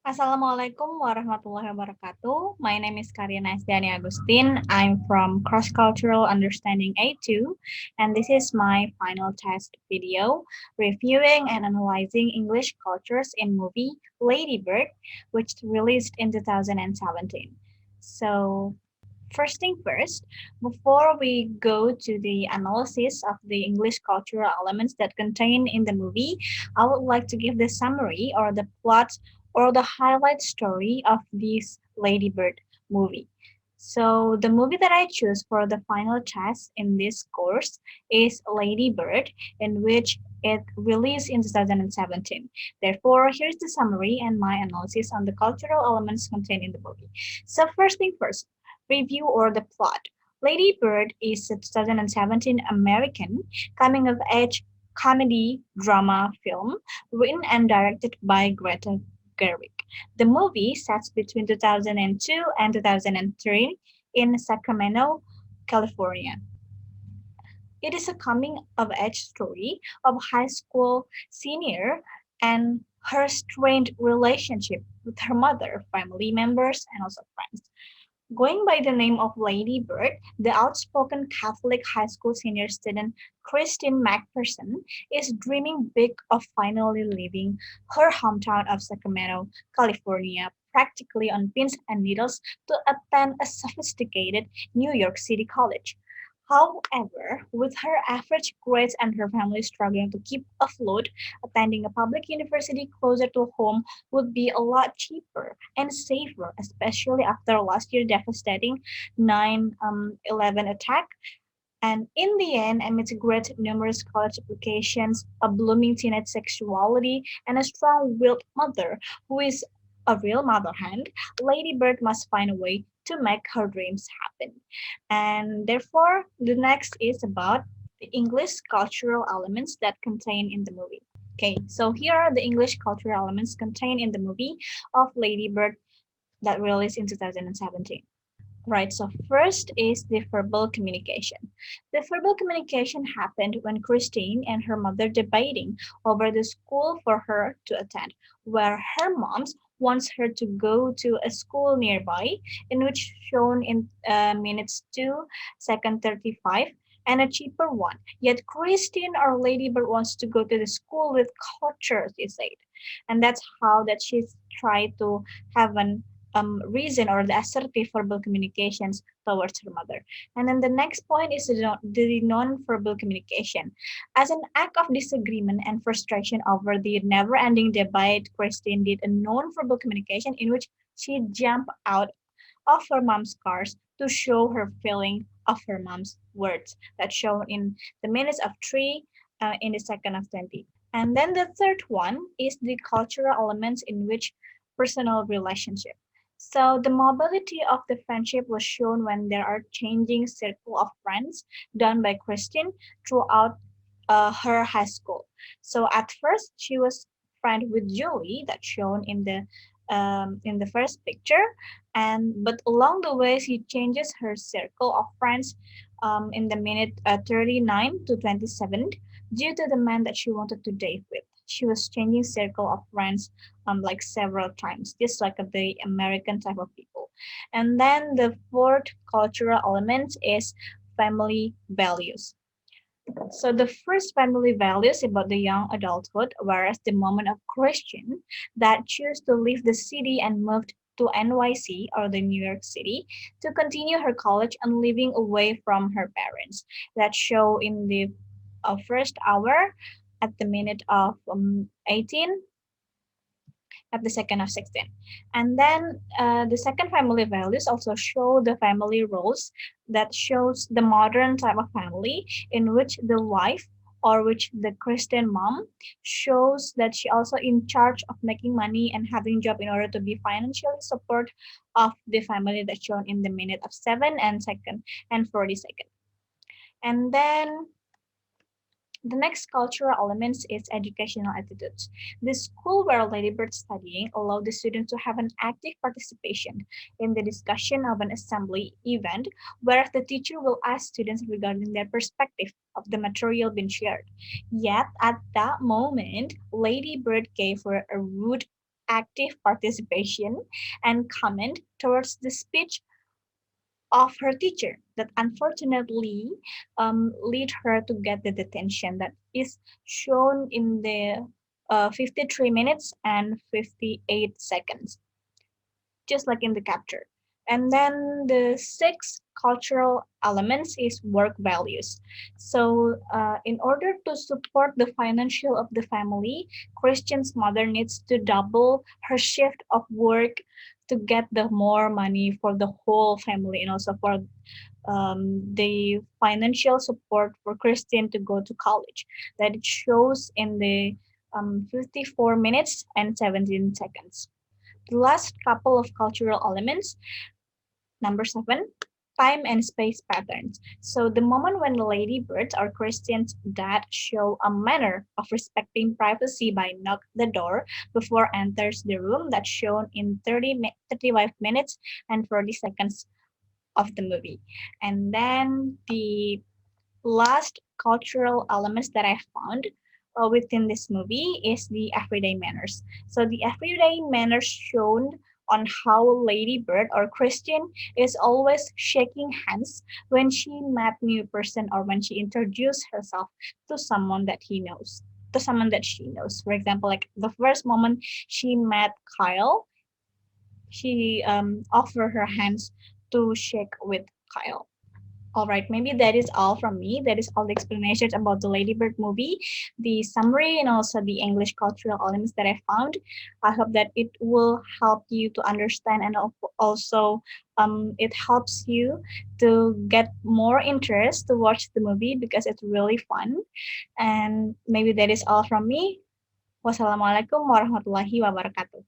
Assalamualaikum warahmatullahi wabarakatuh. My name is Karina Estiani Agustin. I'm from Cross Cultural Understanding A2, and this is my final test video reviewing and analyzing English cultures in movie Lady Bird, which released in 2017. So, first thing first, before we go to the analysis of the English cultural elements that contain in the movie, I would like to give the summary or the plot or the highlight story of this Lady Bird movie. So the movie that I choose for the final test in this course is Lady Bird, in which it released in 2017. Therefore, here's the summary and my analysis on the cultural elements contained in the movie. So first thing first, review or the plot. Lady Bird is a 2017 American coming of age comedy drama film written and directed by Greta Gerwig. The movie sets between 2002 and 2003 in Sacramento, California. It is a coming of age story of high school senior and her strained relationship with her mother, family members, and also friends. Going by the name of Lady Bird, the outspoken Catholic high school senior student Christine McPherson is dreaming big of finally leaving her hometown of Sacramento, California, practically on pins and needles to attend a sophisticated New York City college. However, with her average grades and her family struggling to keep afloat, attending a public university closer to home would be a lot cheaper and safer, especially after last year's devastating 9/11 attack. And in the end, amidst great numerous college applications, a blooming teenage sexuality, and a strong-willed mother who is a real mother hen, Lady Bird must find a way to make her dreams happen. And therefore, the next is about the English cultural elements that contain in the movie. Okay, so here are the English cultural elements contained in the movie of Lady Bird that released in 2017. Right, so first is the verbal communication. The verbal communication happened when Christine and her mother debating over the school for her to attend, where her mom wants her to go to a school nearby, in which shown in minutes 2, second 35, and a cheaper one. Yet Christine or Ladybird wants to go to the school with culture, she said. And that's how that she's tried to have an reason or the assertive verbal communications towards her mother. And then the next point is the non-verbal communication. As an act of disagreement and frustration over the never-ending debate, Christine did a non-verbal communication in which she jumped out of her mom's cars to show her feeling of her mom's words that shown in the minutes of 3 in the second of 20. And then the third one is the cultural elements in which personal relationship. So the mobility of the friendship was shown when there are changing circle of friends done by Christine throughout her high school. So at first she was friend with Julie, that's shown in the first picture, and but along the way she changes her circle of friends in the minute 39 to 27 due to the man that she wanted to date with. She was changing circle of friends like several times, just like the American type of people. And then the fourth cultural element is family values. So the first family values about the young adulthood, whereas the moment of Christian that choose to leave the city and moved to NYC or the New York City to continue her college and living away from her parents. That show in the first hour at the minute of 18 at the second of 16. And then the second family values also show the family roles that shows the modern type of family in which the wife or which the Christian mom shows that she also in charge of making money and having job in order to be financially support of the family that's shown in the minute of 7 and second and 42nd. And then the next cultural elements is educational attitudes. The school where Ladybird studying allowed the students to have an active participation in the discussion of an assembly event, where the teacher will ask students regarding their perspective of the material being shared. Yet at that moment, Ladybird gave her a rude active participation and comment towards the speech of her teacher that unfortunately lead her to get the detention that is shown in the 53 minutes and 58 seconds, just like in the capture. And then the sixth cultural elements is work values. So in order to support the financial of the family, Christian's mother needs to double her shift of work to get the more money for the whole family and also for the financial support for Christian to go to college. That it shows in the 54 minutes and 17 seconds. The last couple of cultural elements, number 7, time and space patterns. So the moment when the ladybirds or Christian's dad show a manner of respecting privacy by knock the door before enters the room, that's shown in 35 minutes and 40 seconds of the movie. And then the last cultural elements that I found within this movie is the everyday manners. So the everyday manners shown on how Lady Bird or Christian is always shaking hands when she met new person or when she introduced herself to someone that he knows, to someone that she knows. For example, like the first moment she met Kyle, she offered her hands to shake with Kyle. All right, maybe that is all from me. That is all the explanations about the Ladybird movie, the summary, and also the English cultural elements that I found. I hope that it will help you to understand and also it helps you to get more interest to watch the movie because it's really fun. And maybe that is all from me. Wassalamualaikum warahmatullahi wabarakatuh.